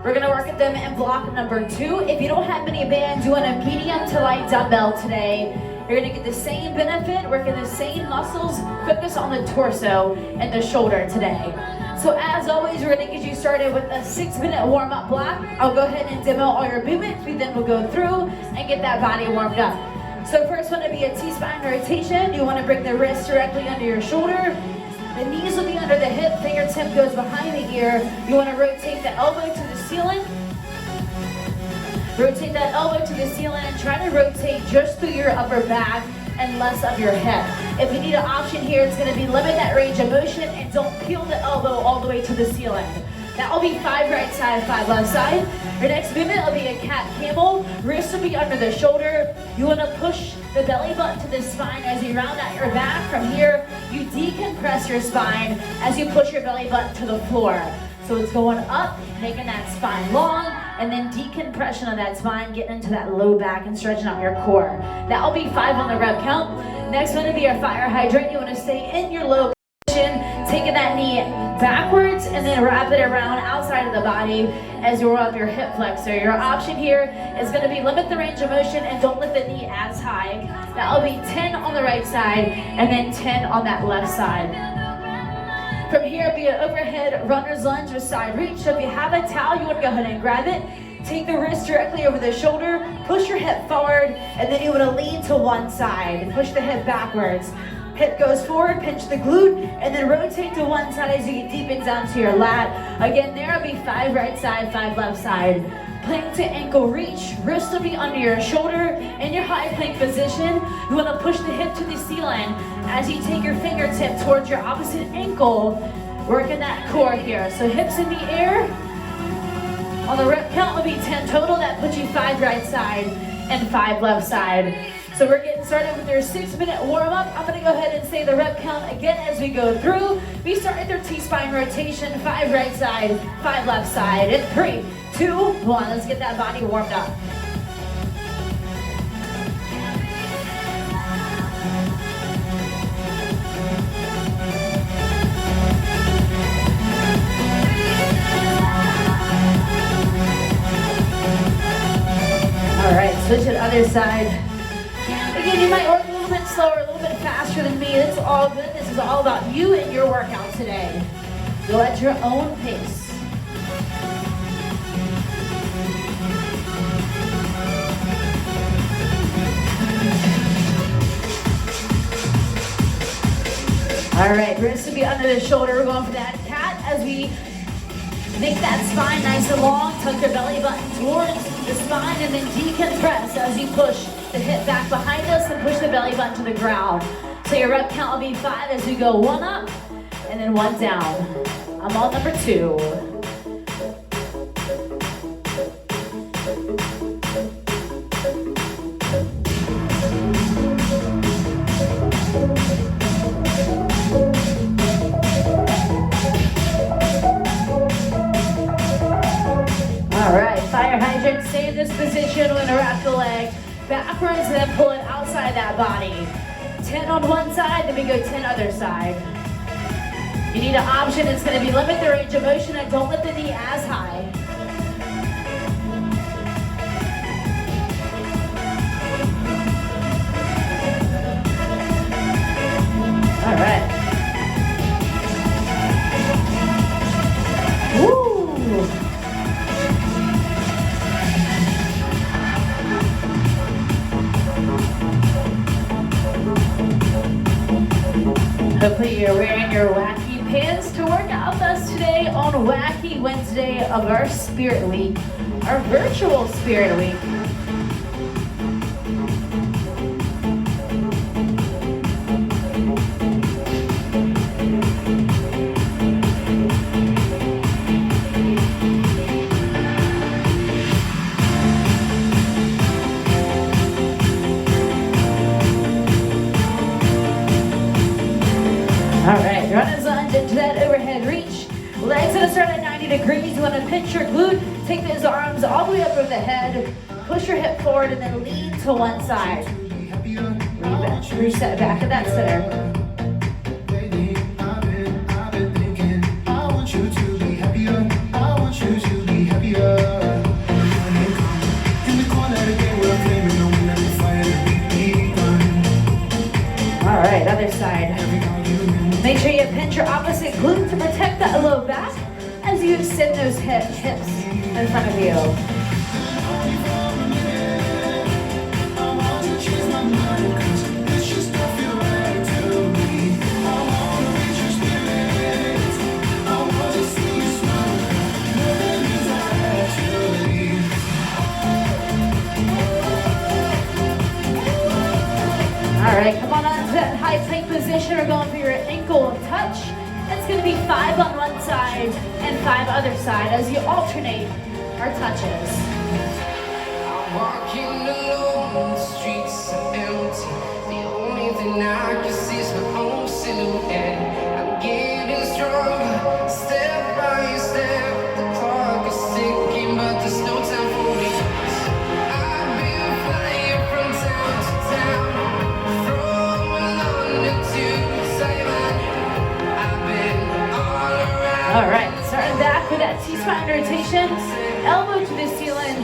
We're gonna work at them in block number 2. If you don't have many bands, you want a medium to light dumbbell today. You're gonna get the same benefit, working the same muscles, focus on the torso and the shoulder today. So as always, we're gonna get you started with a 6-minute warm-up block. I'll go ahead and demo all your movements. We then will go through and get that body warmed up. So first one to be a T-spine rotation. You wanna bring the wrist directly under your shoulder. The knees will be under the hip, fingertip goes behind the ear. You wanna rotate the elbow to the ceiling. Rotate that elbow to the ceiling and try to rotate just through your upper back and less of your head. If you need an option here, it's gonna be limit that range of motion and don't peel the elbow all the way to the ceiling. That will be 5 right side, 5 left side. Your next movement will be a cat camel. Wrists will be under the shoulder. You want to push the belly button to the spine as you round out your back. From here, you decompress your spine as you push your belly button to the floor. So it's going up, making that spine long, and then decompression of that spine, getting into that low back and stretching out your core. That will be 5 on the rep count. Next one will be your fire hydrant. You want to stay in your low position, taking that knee backwards and then wrap it around outside of the body as you roll up your hip flexor. Your option here is going to be limit the range of motion and don't lift the knee as high. That will be 10 on the right side and then 10 on that left side. From here, be an overhead runner's lunge with side reach. So if you have a towel, you want to go ahead and grab it. Take the wrist directly over the shoulder, push your hip forward, and then you want to lean to one side. Push the hip backwards. Hip goes forward, pinch the glute, and then rotate to one side as you get deep and down to your lat. Again, there will be 5 right side, 5 left side. Plank to ankle reach, wrist will be under your shoulder. In your high plank position, you want to push the hip to the ceiling as you take your fingertip towards your opposite ankle, working that core here. So hips in the air. On the rep count will be 10 total. That puts you 5 right side and 5 left side. So we're getting started with your 6-minute warm-up. I'm gonna go ahead and say the rep count again as we go through. We start with our T-spine rotation, 5 right side, 5 left side. In 3, 2, 1, let's get that body warmed up. All right, switch to the other side. Again, you might work a little bit slower, a little bit faster than me. It's all good. This is all about you and your workout today. Go at your own pace. All right, wrists will be under the shoulder. We're going for that cat as we make that spine nice and long. Tuck your belly button towards the spine and then decompress as you push the hip back behind us and push the belly button to the ground. So your rep count will be 5 as we go 1 up and then 1 down. I'm on number 2. All right, fire hydrant, stay in this position. We're gonna wrap the leg backwards and then pull it outside that body. 10 on one side, then we go 10 other side. You need an option, it's gonna be limit the range of motion and don't lift the knee as high. All right. Woo! Hopefully you're wearing your wacky pants to work out with us today on Wacky Wednesday of our Spirit Week, our virtual Spirit Week. All right, runners lunge into that overhead reach. Legs gonna start at 90 degrees. You wanna pinch your glute, take those arms all the way up over the head, push your hip forward and then lean to one side. Reset back at that center. I want you to be happier. that low back as you extend those hips in front of you. All right, come on to that high plank position. We're going for your ankle touch. It's going to be 5 on one side and 5 other side as you alternate our touches. I'm walking alone, the streets are empty. The only thing I can see is my own silhouette. I'm getting stronger, step by step. The clock is ticking, but there's no time for me. I've been flying from town to town, from London to Taiwan. I've been all around. All right, starting back with that T-spine rotation, elbow to the ceiling.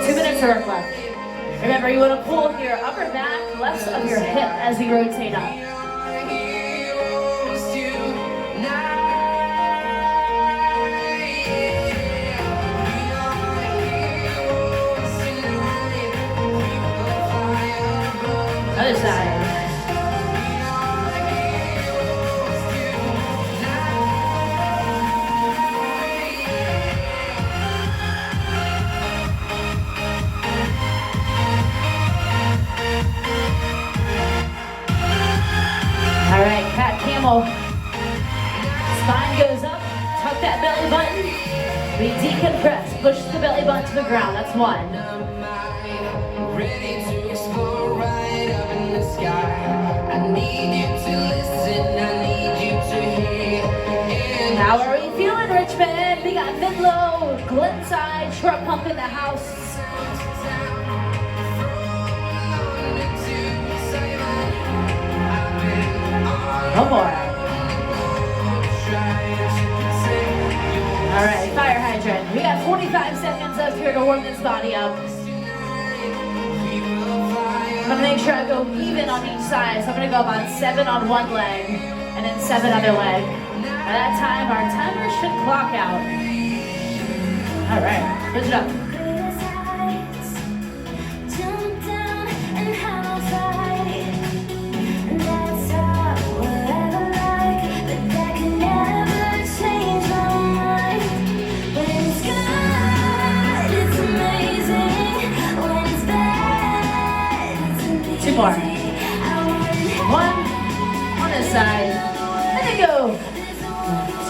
2 minutes of work left. Remember, you want to pull your upper back, less of your hip as we rotate up. Other side. All right, cat camel. Spine goes up, tuck that belly button. We decompress, push the belly button to the ground. That's 1. Ready to explore right up in the sky. I need you to listen, I need you to hear. How are we feeling, Richmond? We got mid-low, glenside, short pump in the house. One more. All right, fire hydrant. We got 45 seconds left here to warm this body up. I'm gonna make sure I go even on each side. So I'm gonna go about 7 on one leg and then 7 other leg. By that time, our timer should clock out. All right, switch it up. More. 1 on this side, and then go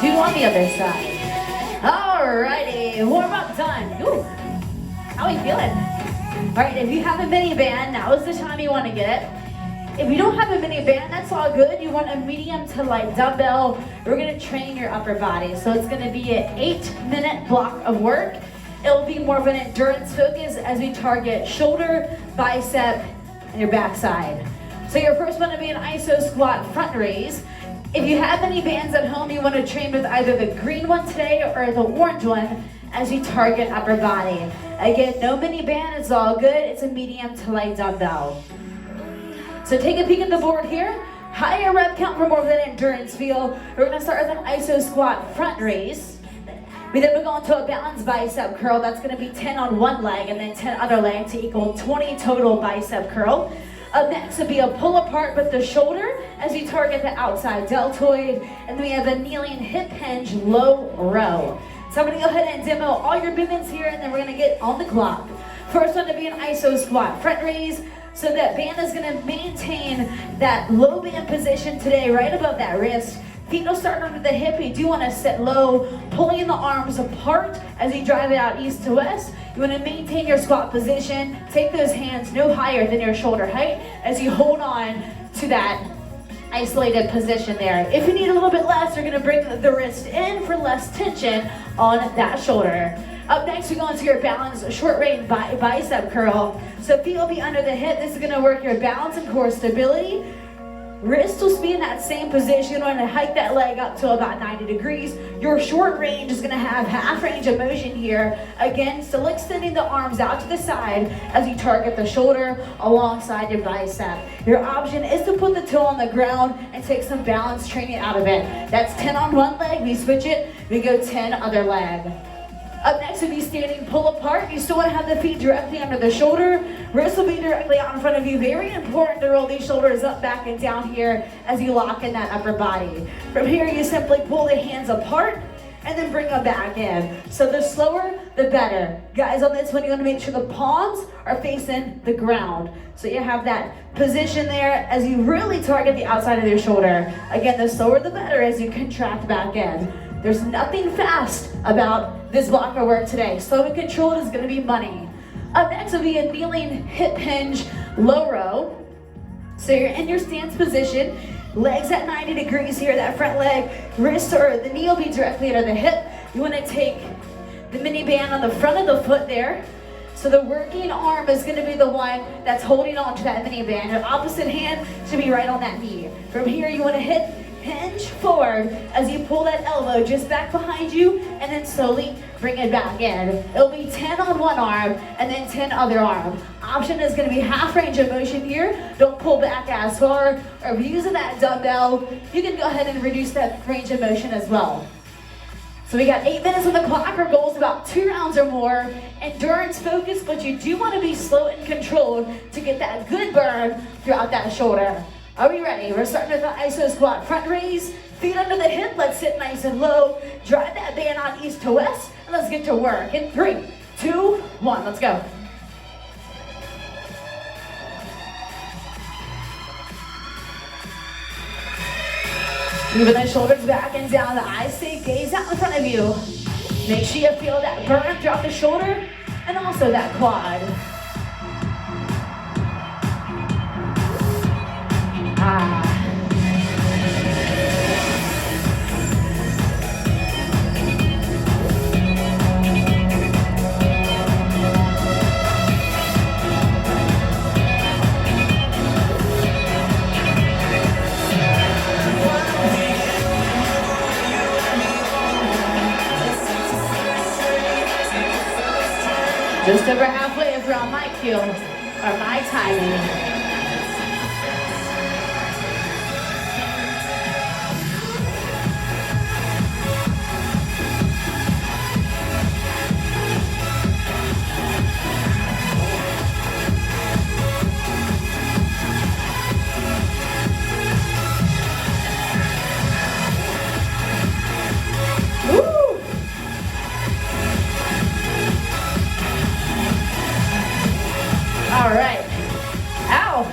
2 on the other side. Alrighty, warm up done. Ooh, how are you feeling? Alright, if you have a mini band, now is the time you want to get it. If you don't have a mini band, that's all good. You want a medium to light dumbbell. We're going to train your upper body. So it's going to be an 8-minute block of work. It'll be more of an endurance focus as we target shoulder, bicep, and your backside. So your first one to be an iso squat front raise. If you have any bands at home, you want to train with either the green one today or the orange one as you target upper body. Again, no mini band, it's all good. It's a medium to light dumbbell. So take a peek at the board here. Higher rep count for more of that endurance feel. We're going to start with an iso squat front raise. We then will go into a balanced bicep curl. That's going to be 10 on one leg and then 10 other leg to equal 20 total bicep curl. Up next would be a pull apart with the shoulder as you target the outside deltoid. And then we have a kneeling hip hinge low row. So I'm going to go ahead and demo all your movements here and then we're going to get on the clock. First one to be an iso squat front raise. So that band is going to maintain that low band position today right above that wrist. Feet will start under the hip. You do want to sit low, pulling the arms apart as you drive it out east to west. You want to maintain your squat position. Take those hands no higher than your shoulder height as you hold on to that isolated position there. If you need a little bit less, you're going to bring the wrist in for less tension on that shoulder. Up next, we go into your balance short range bicep curl. So feet will be under the hip. This is going to work your balance and core stability. Wrist will be in that same position. You want to hike that leg up to about 90 degrees. Your short range is going to have half range of motion here. Again, still extending the arms out to the side as you target the shoulder alongside your bicep. Your option is to put the toe on the ground and take some balance training out of it. That's 10 on one leg. We switch it. We go 10 other leg. Up next will be standing pull apart. You still want to have the feet directly under the shoulder. Wrists will be directly out in front of you. Very important to roll these shoulders up, back, and down here as you lock in that upper body. From here, you simply pull the hands apart and then bring them back in. So the slower, the better. Guys, on this one, you want to make sure the palms are facing the ground. So you have that position there as you really target the outside of your shoulder. Again, the slower, the better as you contract back in. There's nothing fast about this blocker work today. Slow and controlled is going to be money. Up next will be a kneeling hip hinge low row. So you're in your stance position, legs at 90 degrees here, that front leg, wrist or the knee will be directly under the hip. You want to take the mini band on the front of the foot there. So the working arm is going to be the one that's holding on to that mini band. Your opposite hand should be right on that knee. From here, you want to hinge forward as you pull that elbow just back behind you and then slowly bring it back in. It'll be 10 on one arm and then 10 other arm. Option is going to be half range of motion here. Don't pull back as far, or if you're using that dumbbell, you can go ahead and reduce that range of motion as well. So we got 8 minutes on the clock. Our goal is about 2 rounds or more. Endurance focus, but you do want to be slow and controlled to get that good burn throughout that shoulder. Are we ready? We're starting with the iso squat. Front raise, feet under the hip. Let's sit nice and low. Drive that band on east to west, and let's get to work. In 3, 2, 1, let's go. Moving the shoulders back and down, the eyes stay gaze out in front of you. Make sure you feel that burn throughout the shoulder and also that quad. Just over halfway from my cue, or my timing. All right. Ow.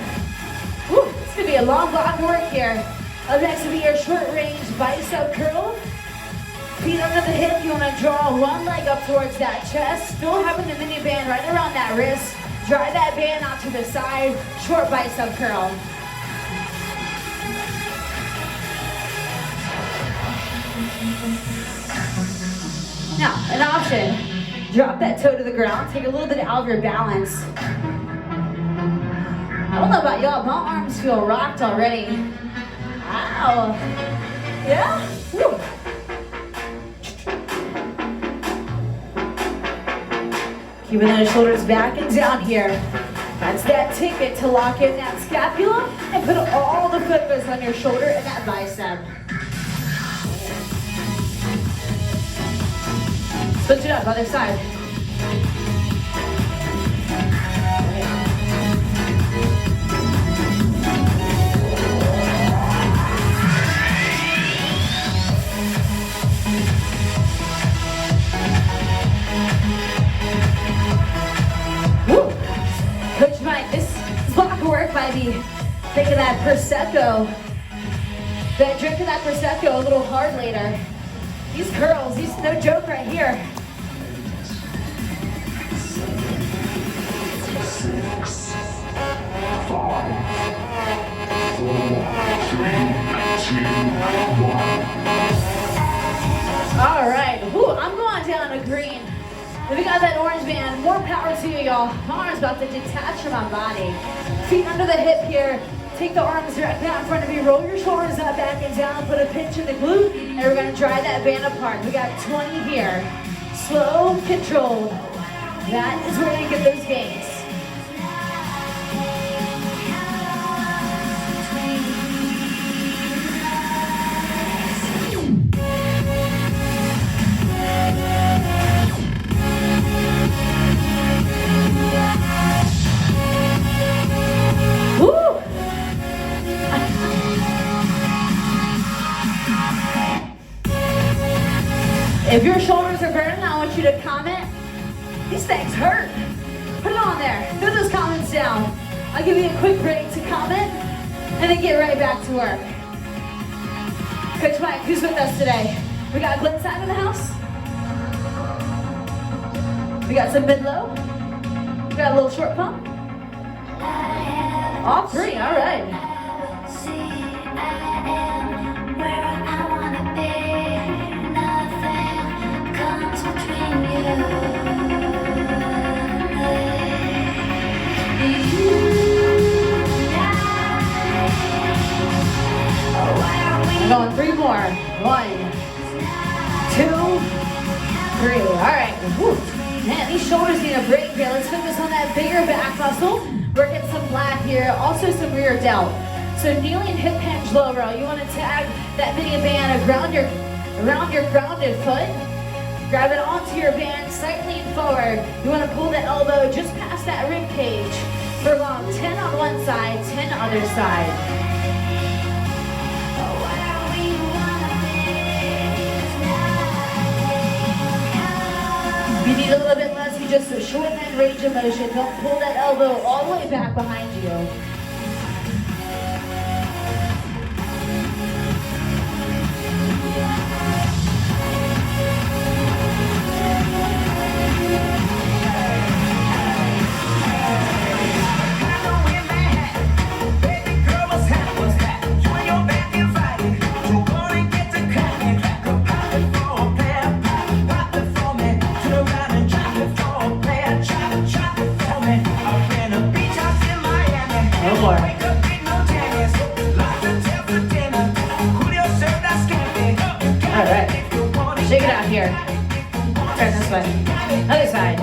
Whew. It's going to be a long block of work here. Up next will be your short range bicep curl. Feet under the hip. You want to draw one leg up towards that chest. Still having the mini band right around that wrist. Drive that band out to the side. Short bicep curl. Now, an option. Drop that toe to the ground. Take a little bit out of your balance. I don't know about y'all, my arms feel rocked already. Wow. Yeah? Woo. Keeping those shoulders back and down here. That's that ticket to lock in that scapula and put all the focus on your shoulder and that bicep. Switch it up, other side. Coach Mike, this block of work might be thinking that Prosecco, that drink of that Prosecco a little hard later. These curls, these no joke right here. 6, 5, 4, 3, 2, 1. All right, whew, I'm going down to green. If you got that orange band, more power to you, y'all. My arm's about to detach from my body. Feet under the hip here. Take the arms directly out in front of you. Roll your shoulders up, back and down. Put a pinch in the glute, and we're gonna drive that band apart. We got 20 here. Slow, controlled. That is where you get those gains. If your shoulders are burning, I want you to comment. These things hurt. Put it on there. Put those comments down. I'll give you a quick break to comment and then get right back to work. Coach Mike, who's with us today? We got Glenn side in the house. We got some mid-low. We got a little short pump. All three, all right. I'm going three more. 1, 2, 3. All right. Whew. Man, these shoulders need a break here. Let's focus on that bigger back muscle. We're getting some lat here. Also some rear delt. So kneeling hip hinge low row. You want to tag that mini band around your grounded foot. Grab it onto your band, slight lean forward. You want to pull the elbow just past that rib cage. We're going 10 on one side, 10 other side. If you need a little bit less, you just shorten that range of motion. Don't pull that elbow all the way back behind you. Other side.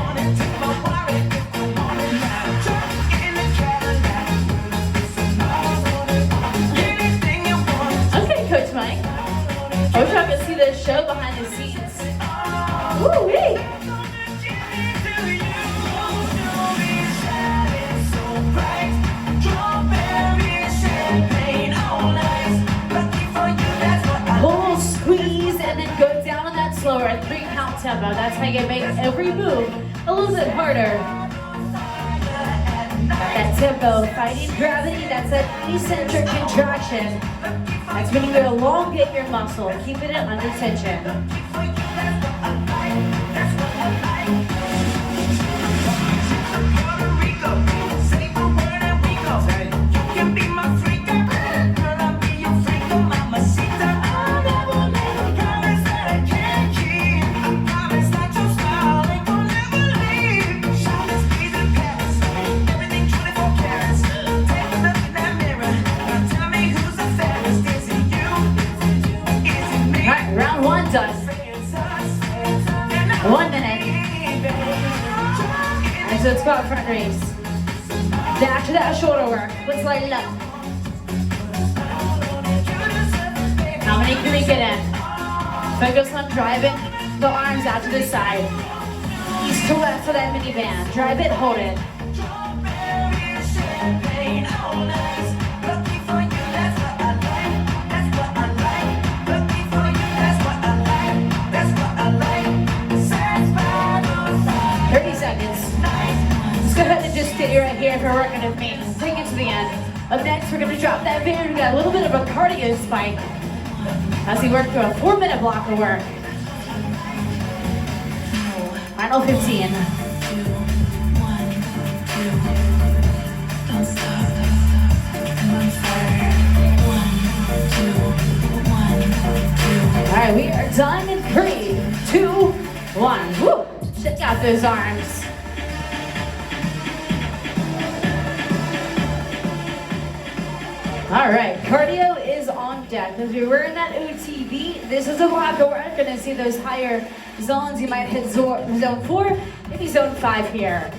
Okay, Coach Mike. I wish I could see the show behind the scenes. Woo-wee! Pull, squeeze, and then go down on that slower 3-count tempo. That's how you make every move a little bit harder. That tempo, fighting gravity, that's that eccentric contraction. That's when you elongate your muscle, keeping it under tension. Done. 1 minute. And so it's squat front raise. Back to that shoulder work. Let's light it up. How many can we get in? Focus on driving the arms out to the side. East to west for that mini band. Drive it, hold it. Stay right here if you're working with me. Take it to the end. Up next, we're going to drop that band. We got a little bit of a cardio spike as we work through a 4-minute block of work. Final 15. 2, 1, 2. Don't stop. And on fire. 1, 2, 1, 2. All right, we are done in 3, 2, 1. Woo! Check out those arms. All right, cardio is on deck. As we were in that OTB, this is a lot where we're going to see those higher zones. You might hit zone 4, maybe zone 5 here.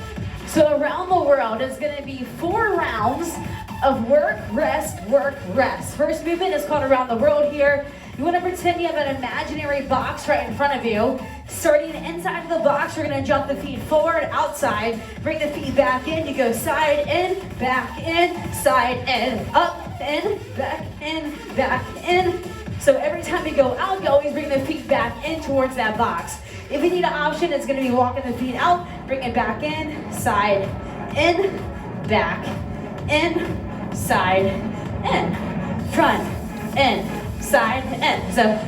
So around the world, it's going to be 4 rounds of work, rest, work, rest. First movement is called around the world here. You want to pretend you have an imaginary box right in front of you. Starting inside of the box, we're going to jump the feet forward, outside, bring the feet back in. You go side in, back in, side in, up, in, back in. So every time you go out, you always bring the feet back in towards that box. If you need an option, it's going to be walking the feet out, bring it back in, side, in, back, in, side, in, front, in, side, in. So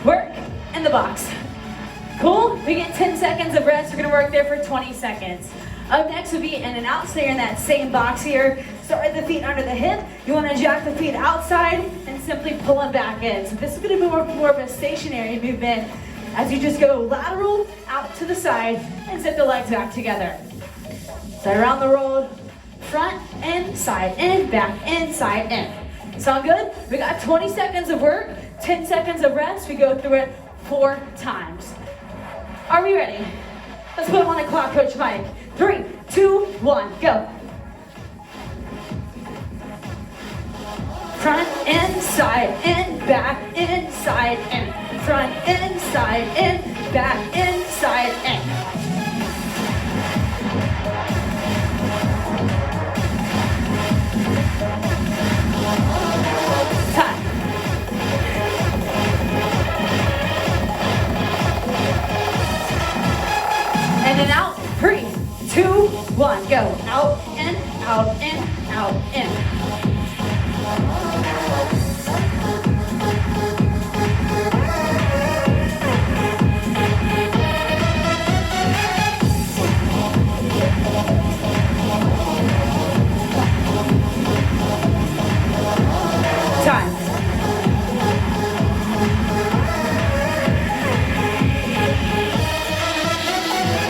work in the box. Cool? We get 10 seconds of rest. We're going to work there for 20 seconds. Up next would be in and out. So you're in that same box here. Start with the feet under the hip. You want to jack the feet outside and simply pull them back in. So this is going to be more of a stationary movement as you just go lateral out to the side and sit the legs back together. So around the road, front in, side in, back in, side in. Sound good? We got 20 seconds of work, 10 seconds of rest. We go through it 4 times. Are we ready? Let's put them on the clock, Coach Mike. 3, 2, 1, go. Front in, side in, back in, side in. Front in, side in, back in, side in. Time. In and out. 3, 2, 1, go. Out, in, out, in, out, in. Time.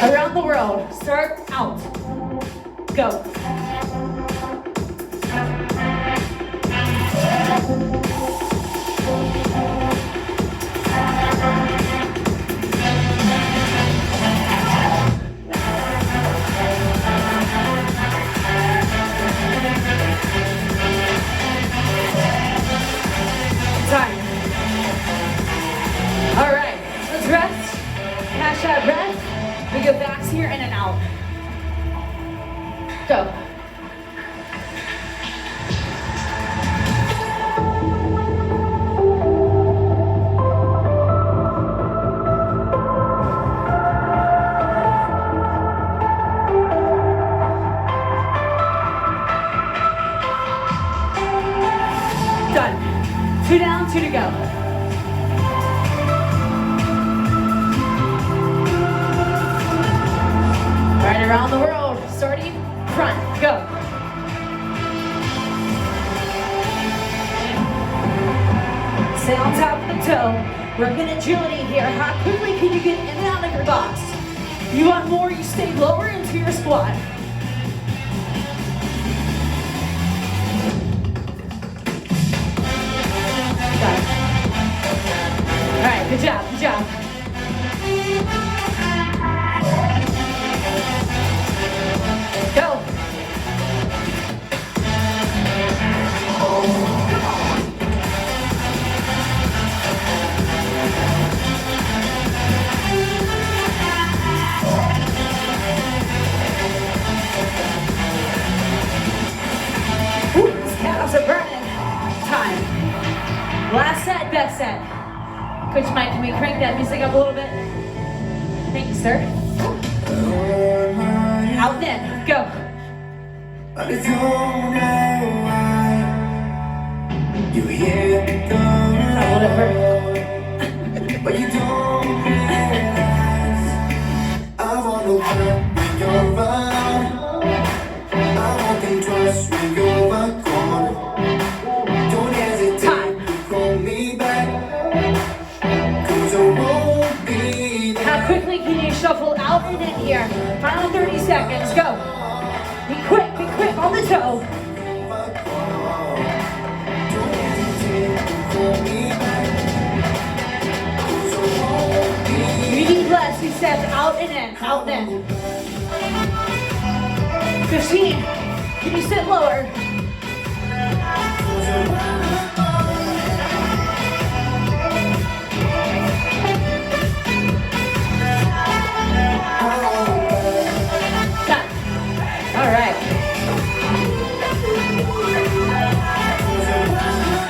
Around the world, start out. Go. Time. All right, let's rest. Cash that breath. We go backs here, in and out. Go. Done. 2 down, 2 to go. Right around the world, starting front, go. Stay on top of the toe. Working agility here. How quickly can you get in and out of your box? If you want more, you stay lower into your squat. Got it. All right, good job, good job. Go. Ooh, these calves are burning. Time. Last set, best set. Coach Mike, can we crank that music up a little bit? Thank you, sir. Out and in, go. I don't know why you hit the road, but you don't realize I wanna run when you're around. I won't think twice when you're gone. Don't hesitate to call me back, 'cause I won't be there. How quickly can you shuffle out and in here? Final 30 seconds, go. Be quick on the toe. hold me back. So hold me. If you need less, you step out and in, out and in. 15. Can you sit lower? Cut. All right.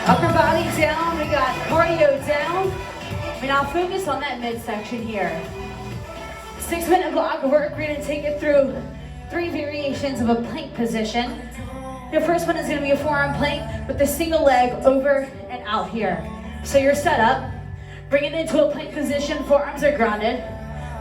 Upper body down. We got cardio down. We now focus on that midsection here. 6-minute block of work. We're going to take it through 3 variations of a plank position. Your first one is going to be a forearm plank with the single leg over and out here. So you're set up. Bring it into a plank position. Forearms are grounded.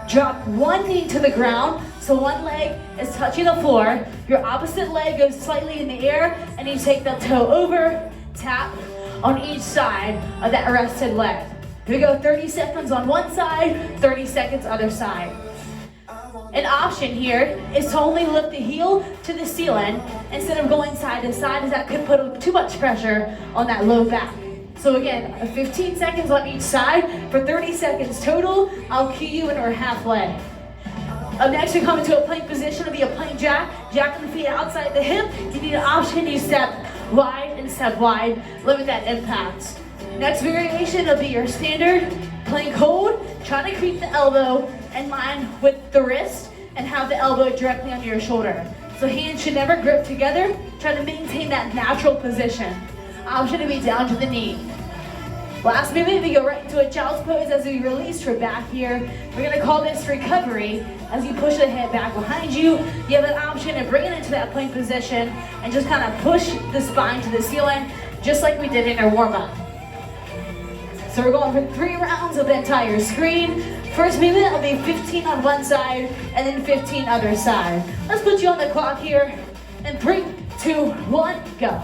Drop one knee to the ground. So one leg is touching the floor. Your opposite leg goes slightly in the air and you take the toe over, tap on each side of that rested leg. Here we go, 30 seconds on one side, 30 seconds other side. An option here is to only lift the heel to the ceiling instead of going side to side, as that could put too much pressure on that low back. So again, 15 seconds on each side for 30 seconds total. I'll cue you into our half leg. Up next, we come into a plank position. It'll be a plank jack. Jacking the feet outside the hip. You need an option, you step wide and step wide. Limit that impact. Next variation will be your standard plank hold. Try to keep the elbow in line with the wrist and have the elbow directly under your shoulder. So hands should never grip together. Try to maintain that natural position. Option to be down to the knee. Last movement, we go right into a child's pose as we release for back here. We're gonna call this recovery. As you push the head back behind you, you have an option to bring it into that plank position and just kind of push the spine to the ceiling, just like we did in our warm-up. So we're going for 3 rounds of the entire screen. First movement will be 15 on one side and then 15 other side. Let's put you on the clock here. And 3, 2, 1, go.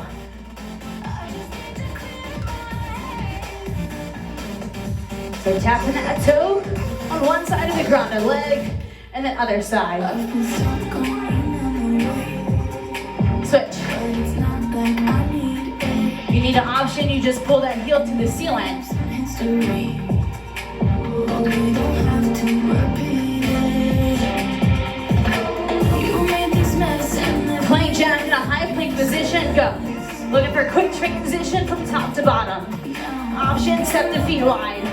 So tapping that toe on one side of the grounded leg and then other side. Switch. You need an option, you just pull that heel to the ceiling. Plank jack in a high plank position, go. Looking for a quick transition from top to bottom. Option, step the feet wide.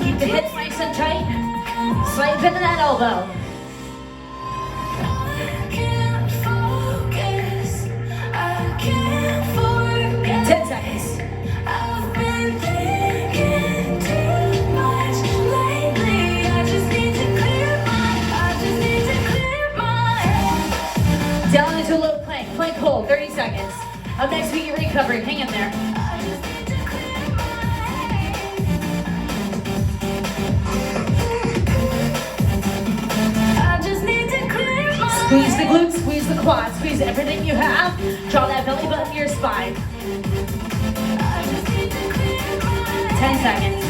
Keep the hips nice and tight. Slight bend in that elbow. Down into low plank. Plank hold, 30 seconds. Up next, we get recovery. Hang in there. Squeeze the glutes, squeeze the quads, squeeze everything you have. Draw that belly button to your spine. 10 seconds.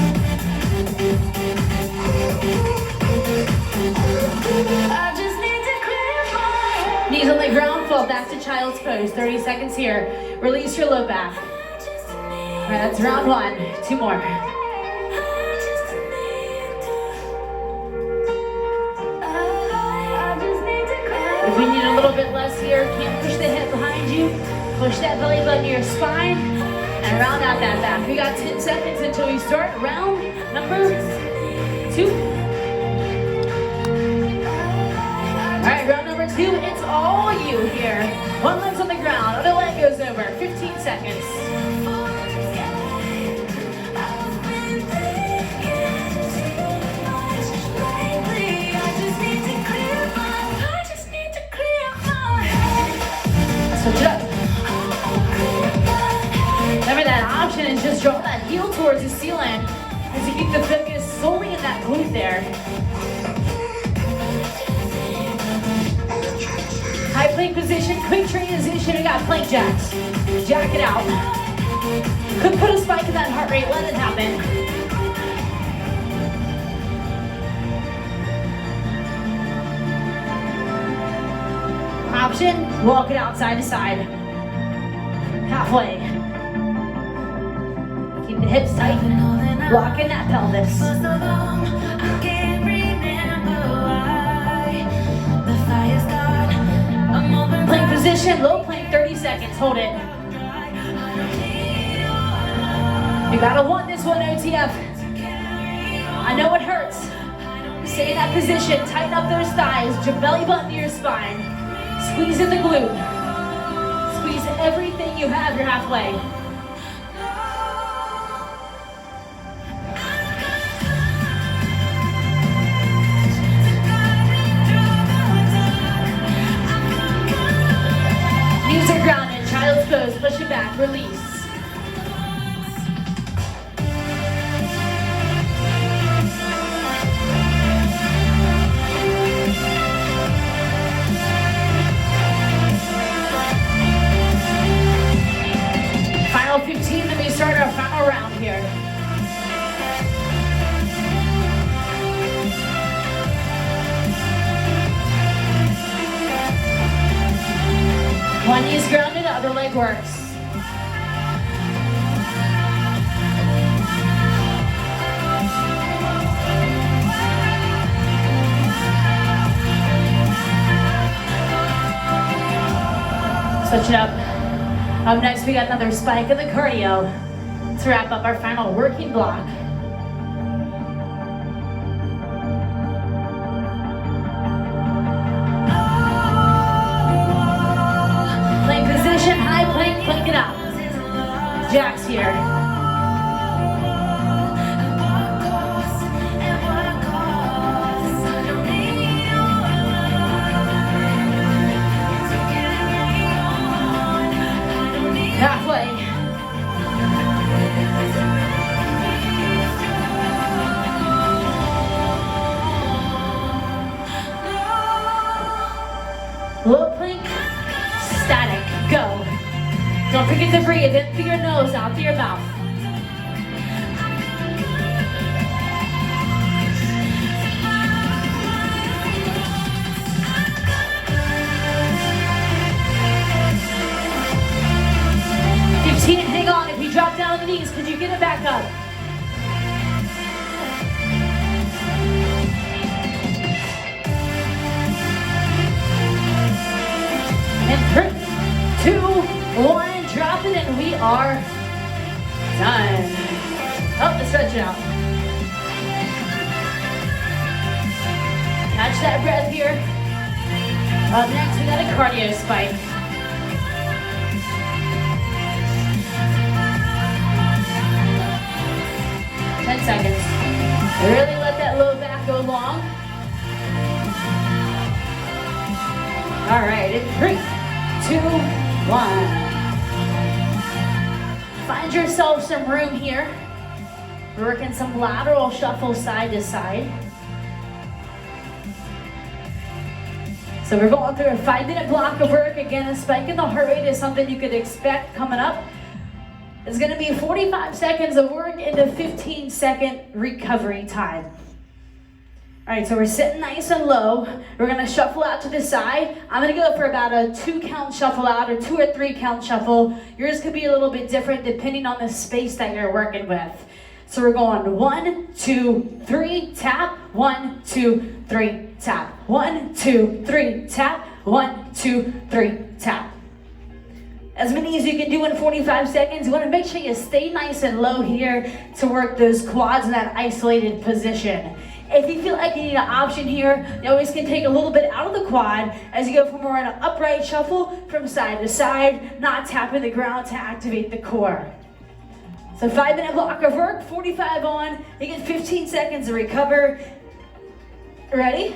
Knees on the ground, fall back to child's pose. 30 seconds here. Release your low back. All right, that's round 1. 2 more. If we need a little bit less here, can't push the hip behind you. Push that belly button to your spine and round out that back. We got 10 seconds until we start round number 2. All right, round number 2, it's all you here. One leg's on the ground, other leg goes over. 15 seconds. Switch it up. Remember, that option is just draw that heel towards the ceiling as you keep the focus solely in that glute there. High plank position, quick transition. We got plank jacks. Jack it out. Could put a spike in that heart rate. Let it happen. Option, walk it out side to side. Halfway. Keep Keep the hips tight. Lock in that pelvis. Plank position, low plank, 30 seconds. Hold it. You gotta want this one, OTF. I know it hurts. Stay in that position. Tighten up those thighs. Your belly button to your spine. Squeeze in the glute. Squeeze everything you have. You're halfway. Knees are grounded. Child's pose. Push it back. Release. Final 15, then we start our final round here. One knee is grounded, other leg works. Switch it up. Up next, we got another spike in the cardio to wrap up our final working block. Plank position, high plank, plank it up. Jacks here. Halfway. Low plank, static, go. Don't forget to breathe in through your nose, out through your mouth. Hang on, if you drop down on the knees, could you get it back up? And 3, 2, 1, drop it, and we are done. Oh, let's stretch it out. Catch that breath here. Up next, we got a cardio spike. Seconds. Really let that low back go long. All right, in 3, 2, 1. Find yourself some room here. We're working some lateral shuffle side to side. So we're going through a 5-minute block of work. Again, a spike in the heart rate is something you could expect coming up. It's gonna be 45 seconds of work into 15-second recovery time. All right, so we're sitting nice and low. We're gonna shuffle out to the side. I'm gonna go for about a 2-count shuffle out or 2 or 3-count shuffle. Yours could be a little bit different depending on the space that you're working with. So we're going 1, 2, 3, tap, 1, 2, 3, tap, 1, 2, 3, tap, 1, 2, 3, tap. As many as you can do in 45 seconds. You want to make sure you stay nice and low here to work those quads in that isolated position. If you feel like you need an option here, you always can take a little bit out of the quad as you go for more in an upright shuffle from side to side, not tapping the ground to activate the core. So 5-minute block of work, 45 on. You get 15 seconds to recover. Ready?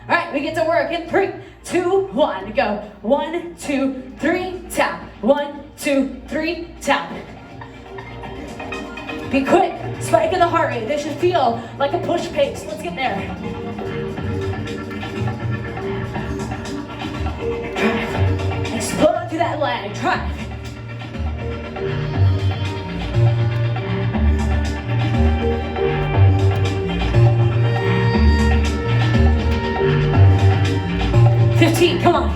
All right, we get to work in 3, 2, 1, go. 1, 2, 3, tap. 1, 2, 3, tap. Be quick, spike in the heart rate. This should feel like a push pace. Let's get there. Explode through that leg, try. Come on.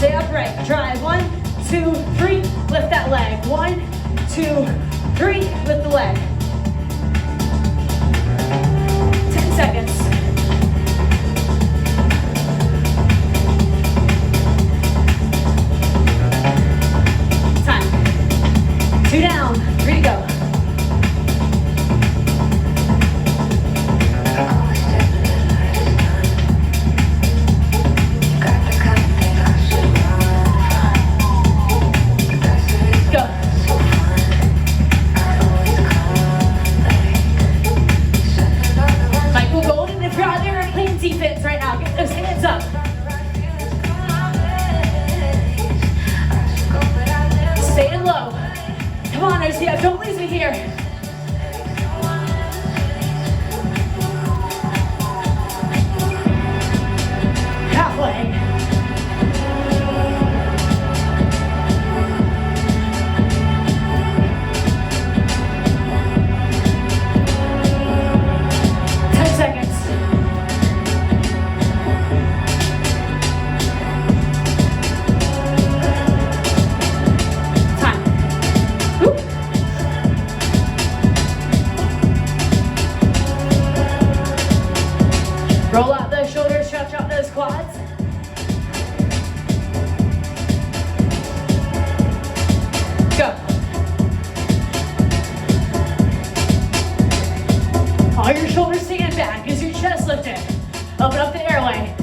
Stay upright. Drive. 1, 2, 3. Lift that leg. 1, 2, 3. Lift the leg. 10 seconds. Time. 2 down. 3 to go. Defense right now. Get those hands up. Staying low. Come on, OCF. Don't lose me here. Halfway. Roll out those shoulders, stretch out those quads. Go. All your shoulders stand back as your chest lifted. Open up the airway.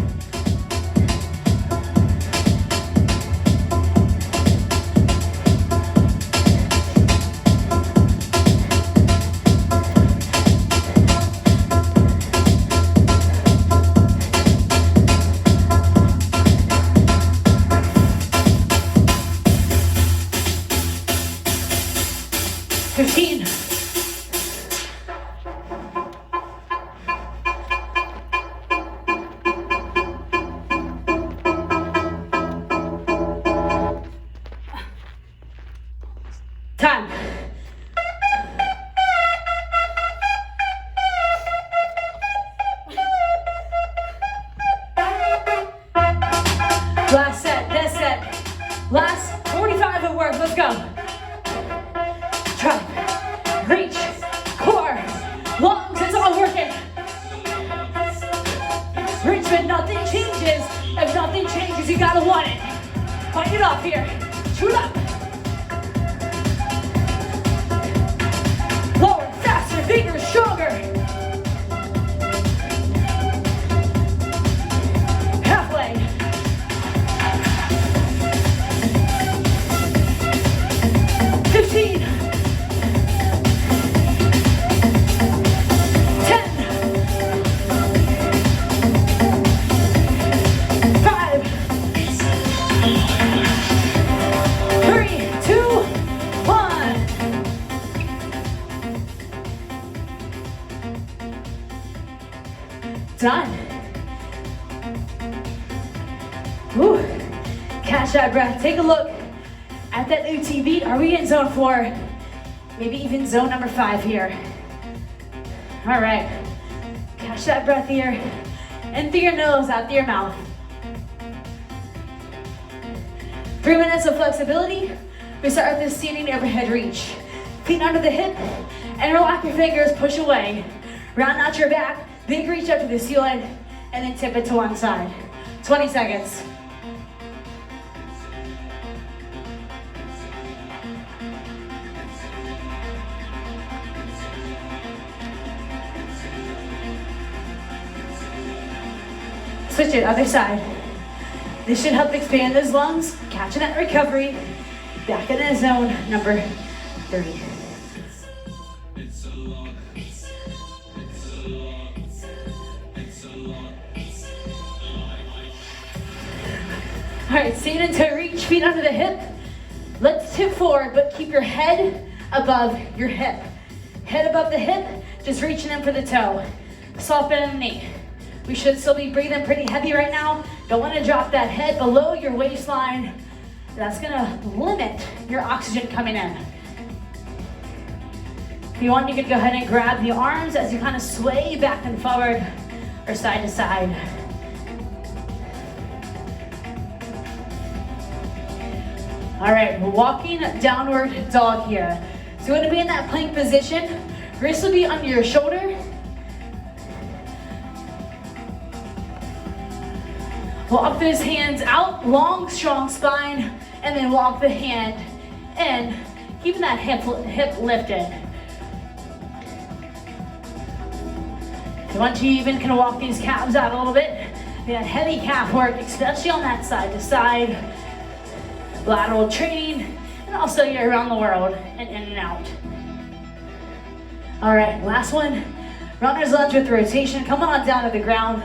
Time. Last set, this set. Last 45 of work, let's go. Try, reach, core, lungs, it's all working. Richmond, nothing changes. If nothing changes, you gotta want it. Fight it off here. Shoot up. Lower, faster, bigger, stronger. Halfway. $15. 10. 5. 3, 2, 1. Done. Whew. Catch that breath. Take a look at that UTV. Are we in zone 4? Maybe even zone number 5 here. All right. Catch that breath here. In through your nose, out through your mouth. 3 minutes of flexibility. We start with this standing overhead reach. Feet under the hip, and relax your fingers, push away. Round out your back, big reach up to the ceiling, and then tip it to one side. 20 seconds. Switch it, other side. This should help expand those lungs, catching that recovery. Back in the zone number 3. All right, stand into reach, feet under the hip. Let's tip forward, but keep your head above your hip. Head above the hip, just reaching in for the toe. Soft bend in the knee. We should still be breathing pretty heavy right now. Don't want to drop that head below your waistline. That's gonna limit your oxygen coming in. If you want, you could go ahead and grab the arms as you kind of sway back and forward or side to side. All right, we're walking downward dog here. So we're gonna be in that plank position. Wrists will be under your shoulder. Walk those hands out, long, strong spine, and then walk the hand in, keeping that hip lifted. If you want to, you even can walk these calves out a little bit. We got heavy calf work, especially on that side to side. Lateral training, and also you're around the world and in and out. All right, last one. Runner's lunge with rotation. Coming on down to the ground.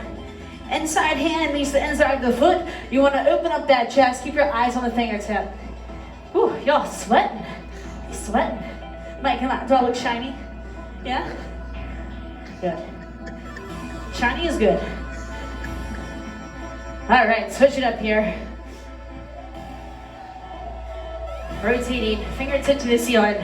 Inside hand meets the inside of the foot. You want to open up that chest. Keep your eyes on the fingertip. Whew, y'all sweating. You sweating. Mike, do I look shiny? Yeah? Good. Shiny is good. All right, switch it up here. Rotating, fingertip to the ceiling.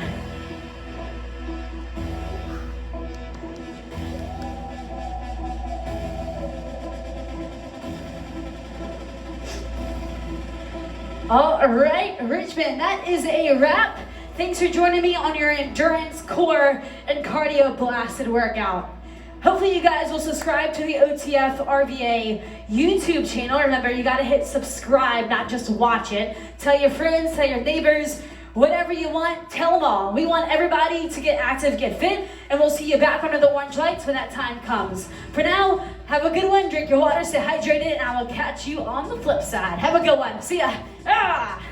All right, Richmond, that is a wrap. Thanks for joining me on your endurance, core, and cardio blasted workout. Hopefully you guys will subscribe to the OTF RVA YouTube channel. Remember, you gotta hit subscribe, not just watch it. Tell your friends, tell your neighbors, whatever you want, tell them all. We want everybody to get active, get fit, and we'll see you back under the orange lights when that time comes. For now, have a good one, drink your water, stay hydrated, and I will catch you on the flip side. Have a good one. See ya. Ah!